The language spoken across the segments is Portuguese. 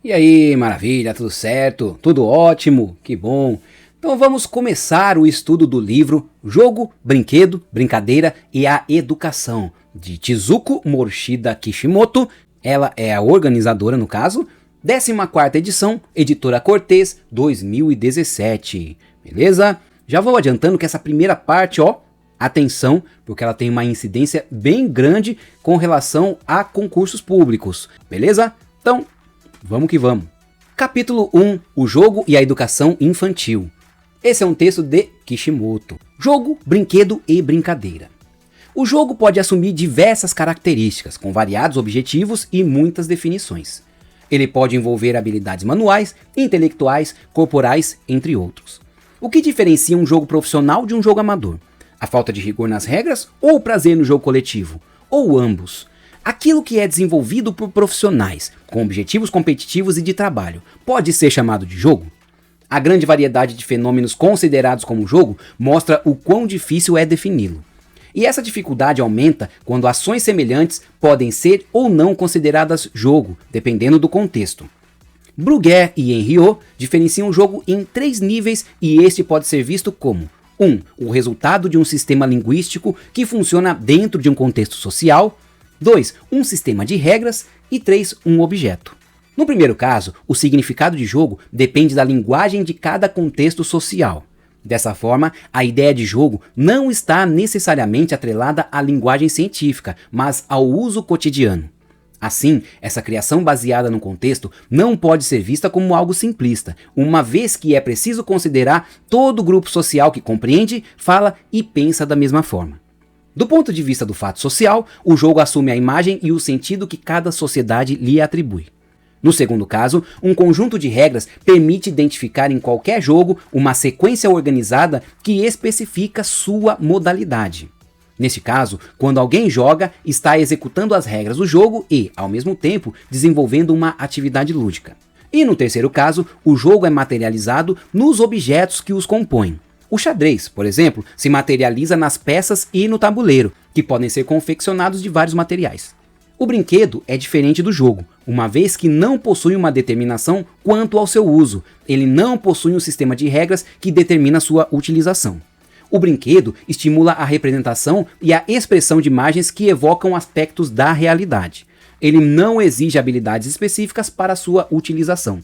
E aí, maravilha, tudo certo? Tudo ótimo? Que bom! Então vamos começar o estudo do livro Jogo, Brinquedo, Brincadeira e a Educação, de Chizuko Morishida Kishimoto. Ela é a organizadora, no caso, 14ª edição, Editora Cortez, 2017. Beleza? Já vou adiantando que essa primeira parte, atenção, porque ela tem uma incidência bem grande com relação a concursos públicos. Beleza? Então, vamos que vamos. Capítulo 1. O jogo e a educação infantil. Esse é um texto de Kishimoto. Jogo, brinquedo e brincadeira. O jogo pode assumir diversas características, com variados objetivos e muitas definições. Ele pode envolver habilidades manuais, intelectuais, corporais, entre outros. O que diferencia um jogo profissional de um jogo amador? A falta de rigor nas regras ou o prazer no jogo coletivo? Ou ambos? Aquilo que é desenvolvido por profissionais, com objetivos competitivos e de trabalho, pode ser chamado de jogo? A grande variedade de fenômenos considerados como jogo mostra o quão difícil é defini-lo. E essa dificuldade aumenta quando ações semelhantes podem ser ou não consideradas jogo, dependendo do contexto. Bruguière e Henriot diferenciam o jogo em 3 níveis e este pode ser visto como 1. O resultado de um sistema linguístico que funciona dentro de um contexto social. 2. Um sistema de regras. E 3. Um objeto. No primeiro caso, o significado de jogo depende da linguagem de cada contexto social. Dessa forma, a ideia de jogo não está necessariamente atrelada à linguagem científica, mas ao uso cotidiano. Assim, essa criação baseada no contexto não pode ser vista como algo simplista, uma vez que é preciso considerar todo o grupo social que compreende, fala e pensa da mesma forma. Do ponto de vista do fato social, o jogo assume a imagem e o sentido que cada sociedade lhe atribui. No segundo caso, um conjunto de regras permite identificar em qualquer jogo uma sequência organizada que especifica sua modalidade. Neste caso, quando alguém joga, está executando as regras do jogo e, ao mesmo tempo, desenvolvendo uma atividade lúdica. E no terceiro caso, o jogo é materializado nos objetos que os compõem. O xadrez, por exemplo, se materializa nas peças e no tabuleiro, que podem ser confeccionados de vários materiais. O brinquedo é diferente do jogo, uma vez que não possui uma determinação quanto ao seu uso. Ele não possui um sistema de regras que determina sua utilização. O brinquedo estimula a representação e a expressão de imagens que evocam aspectos da realidade. Ele não exige habilidades específicas para sua utilização.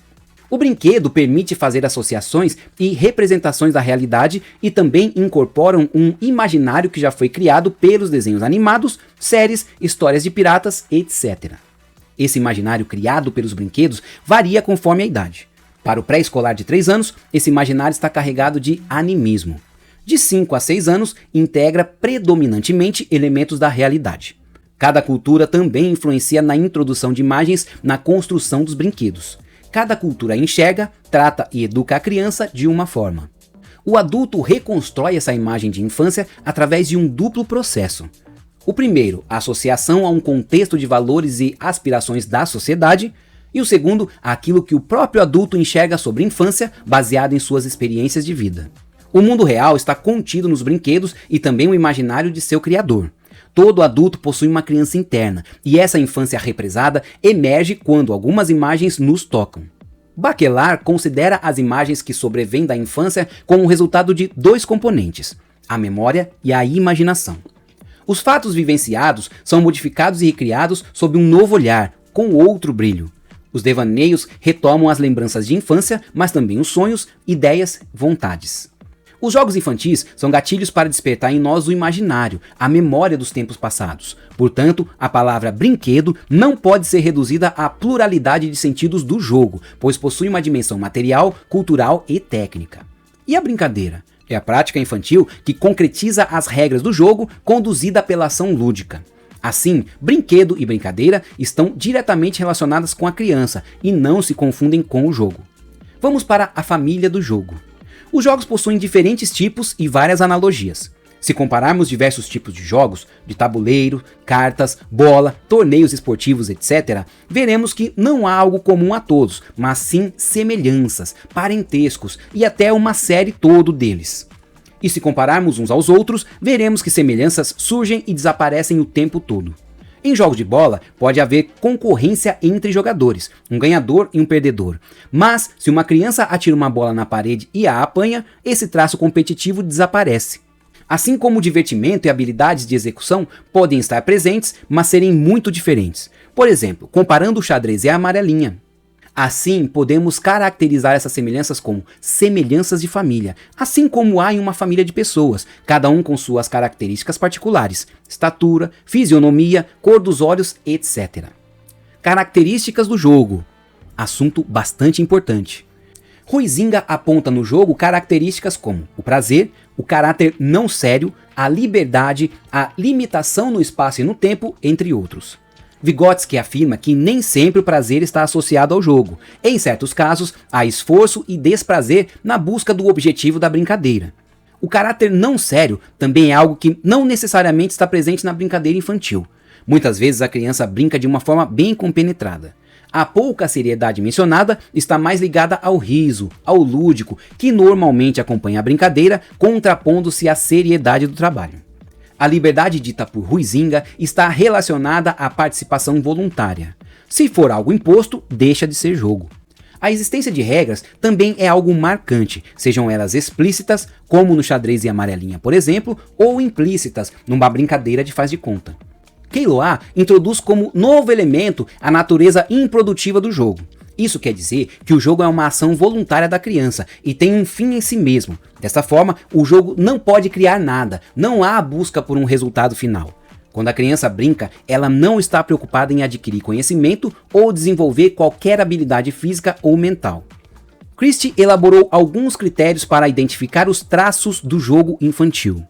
O brinquedo permite fazer associações e representações da realidade e também incorporam um imaginário que já foi criado pelos desenhos animados, séries, histórias de piratas, etc. Esse imaginário criado pelos brinquedos varia conforme a idade. Para o pré-escolar de 3 anos, esse imaginário está carregado de animismo. De 5 a 6 anos, integra predominantemente elementos da realidade. Cada cultura também influencia na introdução de imagens na construção dos brinquedos. Cada cultura enxerga, trata e educa a criança de uma forma. O adulto reconstrói essa imagem de infância através de um duplo processo. O primeiro, a associação a um contexto de valores e aspirações da sociedade, e o segundo, aquilo que o próprio adulto enxerga sobre a infância, baseado em suas experiências de vida. O mundo real está contido nos brinquedos e também o imaginário de seu criador. Todo adulto possui uma criança interna, e essa infância represada emerge quando algumas imagens nos tocam. Bachelard considera as imagens que sobrevêm da infância como o resultado de 2 componentes, a memória e a imaginação. Os fatos vivenciados são modificados e recriados sob um novo olhar, com outro brilho. Os devaneios retomam as lembranças de infância, mas também os sonhos, ideias, vontades. Os jogos infantis são gatilhos para despertar em nós o imaginário, a memória dos tempos passados. Portanto, a palavra brinquedo não pode ser reduzida à pluralidade de sentidos do jogo, pois possui uma dimensão material, cultural e técnica. E a brincadeira? É a prática infantil que concretiza as regras do jogo, conduzida pela ação lúdica. Assim, brinquedo e brincadeira estão diretamente relacionadas com a criança e não se confundem com o jogo. Vamos para a família do jogo. Os jogos possuem diferentes tipos e várias analogias. Se compararmos diversos tipos de jogos, de tabuleiro, cartas, bola, torneios esportivos, etc., veremos que não há algo comum a todos, mas sim semelhanças, parentescos e até uma série todo deles. E se compararmos uns aos outros, veremos que semelhanças surgem e desaparecem o tempo todo. Em jogos de bola, pode haver concorrência entre jogadores, um ganhador e um perdedor. Mas, se uma criança atira uma bola na parede e a apanha, esse traço competitivo desaparece. Assim como o divertimento e habilidades de execução podem estar presentes, mas serem muito diferentes. Por exemplo, comparando o xadrez e a amarelinha. Assim, podemos caracterizar essas semelhanças como semelhanças de família, assim como há em uma família de pessoas, cada um com suas características particulares, estatura, fisionomia, cor dos olhos, etc. Características do jogo. Assunto bastante importante. Huizinga aponta no jogo características como o prazer, o caráter não sério, a liberdade, a limitação no espaço e no tempo, entre outros. Vygotsky afirma que nem sempre o prazer está associado ao jogo. Em certos casos, há esforço e desprazer na busca do objetivo da brincadeira. O caráter não sério também é algo que não necessariamente está presente na brincadeira infantil. Muitas vezes a criança brinca de uma forma bem compenetrada. A pouca seriedade mencionada está mais ligada ao riso, ao lúdico, que normalmente acompanha a brincadeira, contrapondo-se à seriedade do trabalho. A liberdade dita por Huizinga está relacionada à participação voluntária. Se for algo imposto, deixa de ser jogo. A existência de regras também é algo marcante, sejam elas explícitas, como no xadrez e amarelinha, por exemplo, ou implícitas, numa brincadeira de faz de conta. Queiloa introduz como novo elemento a natureza improdutiva do jogo. Isso quer dizer que o jogo é uma ação voluntária da criança e tem um fim em si mesmo. Dessa forma, o jogo não pode criar nada, não há busca por um resultado final. Quando a criança brinca, ela não está preocupada em adquirir conhecimento ou desenvolver qualquer habilidade física ou mental. Christie elaborou alguns critérios para identificar os traços do jogo infantil.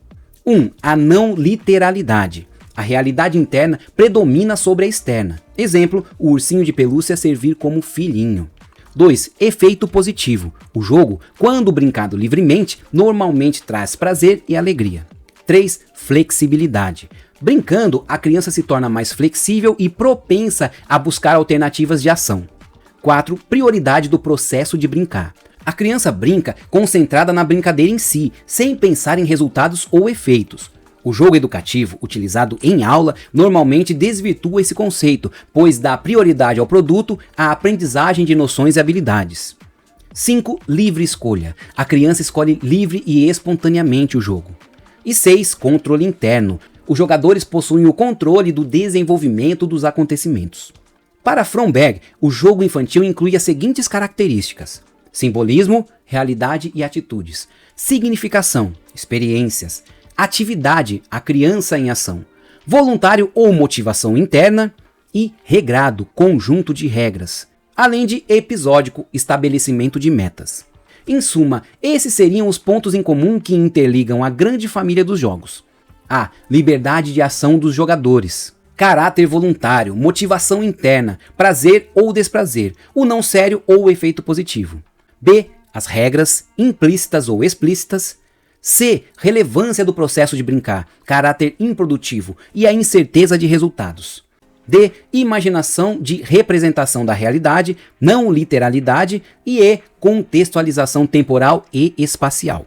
1. A não literalidade. A realidade interna predomina sobre a externa. Exemplo, o ursinho de pelúcia servir como filhinho. 2. Efeito positivo. O jogo, quando brincado livremente, normalmente traz prazer e alegria. 3. Flexibilidade. Brincando, a criança se torna mais flexível e propensa a buscar alternativas de ação. 4. Prioridade do processo de brincar. A criança brinca concentrada na brincadeira em si, sem pensar em resultados ou efeitos. O jogo educativo, utilizado em aula, normalmente desvirtua esse conceito, pois dá prioridade ao produto, à aprendizagem de noções e habilidades. 5. Livre escolha. A criança escolhe livre e espontaneamente o jogo. E 6. Controle interno. Os jogadores possuem o controle do desenvolvimento dos acontecimentos. Para Fromberg, o jogo infantil inclui as seguintes características: simbolismo, realidade e atitudes. Significação, experiências. Atividade, a criança em ação. Voluntário ou motivação interna. E regrado, conjunto de regras. Além de episódico, estabelecimento de metas. Em suma, esses seriam os pontos em comum que interligam a grande família dos jogos. A. Liberdade de ação dos jogadores. Caráter voluntário, motivação interna, prazer ou desprazer, o não sério ou o efeito positivo. B. As regras, implícitas ou explícitas. C. Relevância do processo de brincar, caráter improdutivo e a incerteza de resultados. D. Imaginação de representação da realidade, não literalidade. E E. Contextualização temporal e espacial.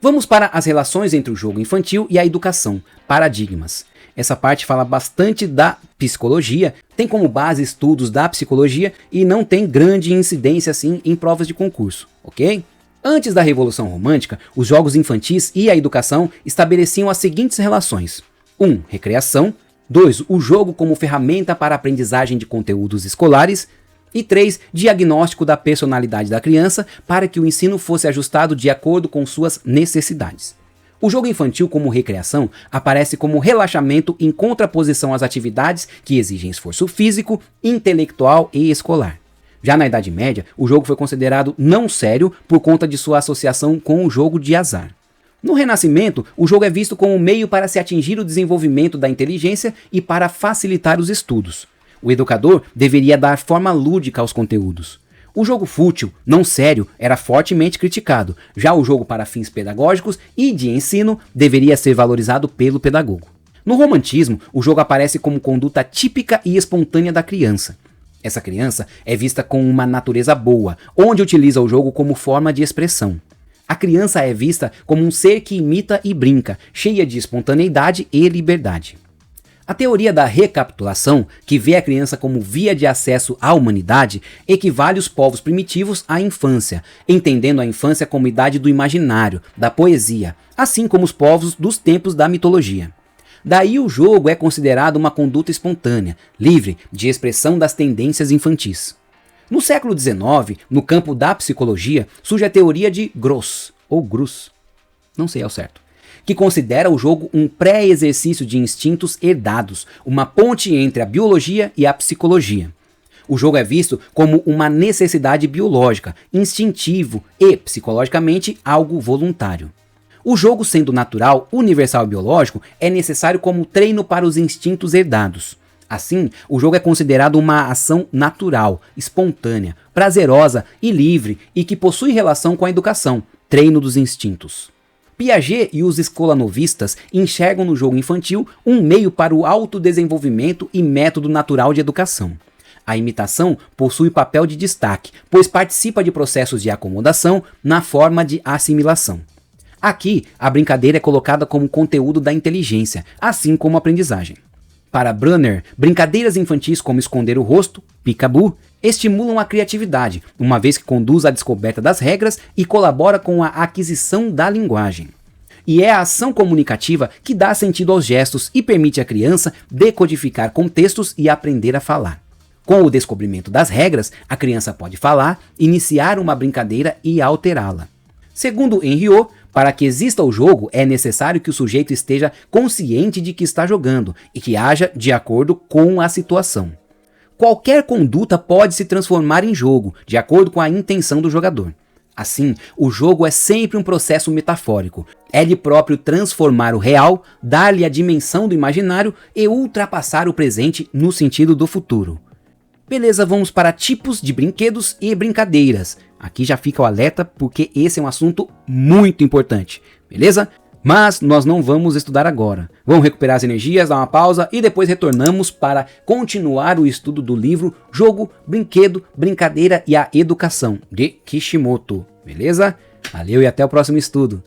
Vamos para as relações entre o jogo infantil e a educação, paradigmas. Essa parte fala bastante da psicologia, tem como base estudos da psicologia e não tem grande incidência assim em provas de concurso, ok? Antes da Revolução Romântica, os jogos infantis e a educação estabeleciam as seguintes relações: 1. Recreação. 2. O jogo como ferramenta para a aprendizagem de conteúdos escolares. E 3. Diagnóstico da personalidade da criança para que o ensino fosse ajustado de acordo com suas necessidades. O jogo infantil como recreação aparece como relaxamento em contraposição às atividades que exigem esforço físico, intelectual e escolar. Já na Idade Média, o jogo foi considerado não sério por conta de sua associação com o jogo de azar. No Renascimento, o jogo é visto como um meio para se atingir o desenvolvimento da inteligência e para facilitar os estudos. O educador deveria dar forma lúdica aos conteúdos. O jogo fútil, não sério, era fortemente criticado, já o jogo para fins pedagógicos e de ensino deveria ser valorizado pelo pedagogo. No Romantismo, o jogo aparece como conduta típica e espontânea da criança. Essa criança é vista com uma natureza boa, onde utiliza o jogo como forma de expressão. A criança é vista como um ser que imita e brinca, cheia de espontaneidade e liberdade. A teoria da recapitulação, que vê a criança como via de acesso à humanidade, equivale os povos primitivos à infância, entendendo a infância como idade do imaginário, da poesia, assim como os povos dos tempos da mitologia. Daí o jogo é considerado uma conduta espontânea, livre de expressão das tendências infantis. No século XIX, no campo da psicologia, surge a teoria de Gross, ou Grus, não sei ao certo, que considera o jogo um pré-exercício de instintos herdados, uma ponte entre a biologia e a psicologia. O jogo é visto como uma necessidade biológica, instintivo e, psicologicamente, algo voluntário. O jogo, sendo natural, universal e biológico, é necessário como treino para os instintos herdados. Assim, o jogo é considerado uma ação natural, espontânea, prazerosa e livre e que possui relação com a educação, treino dos instintos. Piaget e os escolanovistas enxergam no jogo infantil um meio para o autodesenvolvimento e método natural de educação. A imitação possui papel de destaque, pois participa de processos de acomodação na forma de assimilação. Aqui, a brincadeira é colocada como conteúdo da inteligência, assim como a aprendizagem. Para Brunner, brincadeiras infantis como esconder o rosto, peekaboo, estimulam a criatividade, uma vez que conduz à descoberta das regras e colabora com a aquisição da linguagem. E é a ação comunicativa que dá sentido aos gestos e permite à criança decodificar contextos e aprender a falar. Com o descobrimento das regras, a criança pode falar, iniciar uma brincadeira e alterá-la. Segundo Henriot, para que exista o jogo, é necessário que o sujeito esteja consciente de que está jogando e que haja de acordo com a situação. Qualquer conduta pode se transformar em jogo, de acordo com a intenção do jogador. Assim, o jogo é sempre um processo metafórico. É de próprio transformar o real, dar-lhe a dimensão do imaginário e ultrapassar o presente no sentido do futuro. Beleza, vamos para tipos de brinquedos e brincadeiras. Aqui já fica o alerta porque esse é um assunto muito importante, beleza? Mas nós não vamos estudar agora. Vamos recuperar as energias, dar uma pausa e depois retornamos para continuar o estudo do livro Jogo, Brinquedo, Brincadeira e a Educação, de Kishimoto, beleza? Valeu e até o próximo estudo.